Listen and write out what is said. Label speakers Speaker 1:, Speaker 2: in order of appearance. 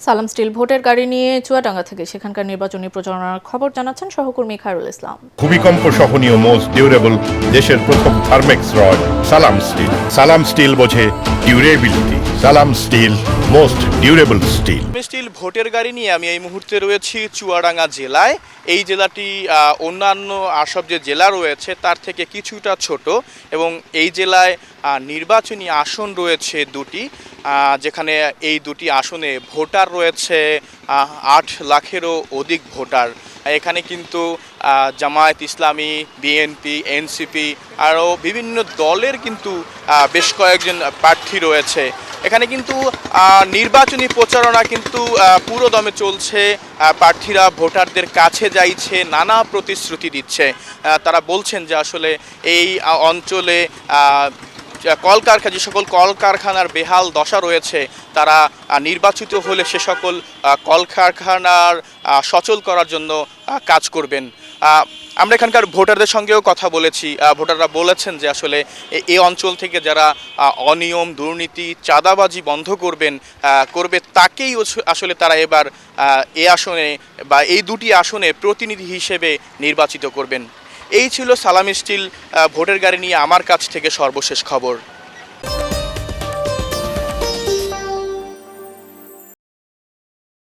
Speaker 1: সালাম স্টিল ভোটের গাড়ি নিয়ে চুয়াডাঙ্গা থেকে সেখানকার নির্বাচনী প্রচারণার খবর জানাচ্ছেন সহকর্মী খায়রুল ইসলাম।
Speaker 2: ভূমিকম্প সহনীয় মোস্ট ডিউরেবল দেশের প্রথম Thermex rod Salam steel. Salam steel বোঝে durability. Salam steel most durable steel.
Speaker 3: Steel ভোটের গাড়ি নিয়ে আমি এই মুহূর্তে রয়েছি চুয়াডাঙ্গা জেলায়। এই জেলাটি অন্যান্য আরসব যে জেলা রয়েছে তার থেকে কিছুটা ছোট এবং এই জেলায় নির্বাচনী আসন রয়েছে দুটি, যেখানে এই দুটি আসনে ভোটার রয়েছে 8 লাখেরও অধিক ভোটার। এখানে কিন্তু জামায়াত ইসলামী, বিএনপি, এনসিপি আরও বিভিন্ন দলের কিন্তু বেশ কয়েকজন প্রার্থী রয়েছে। এখানে কিন্তু নির্বাচনী প্রচারণা কিন্তু পুরো দমে চলছে। প্রার্থীরা ভোটারদের কাছে যাইছে, নানা প্রতিশ্রুতি দিচ্ছে। তারা বলছেন যে আসলে এই অঞ্চলে যে সকল কলকারখানার বেহাল দশা রয়েছে, তারা নির্বাচিত হলে সে সকল কলকারখানার সচল করার জন্য কাজ করবেন। আমরা এখানকার ভোটারদের সঙ্গেও কথা বলেছি। ভোটাররা বলেছেন যে আসলে এই অঞ্চল থেকে যারা অনিয়ম, দুর্নীতি, চাঁদাবাজি বন্ধ করবে তাকেই আসলে তারা এবার এই আসনে বা এই দুটি আসনে প্রতিনিধি হিসেবে নির্বাচিত করবেন। এই ছিল সালাম স্টিল ভোটের গাড়ি নিয়ে আমার কাছ থেকে সর্বশেষ খবর।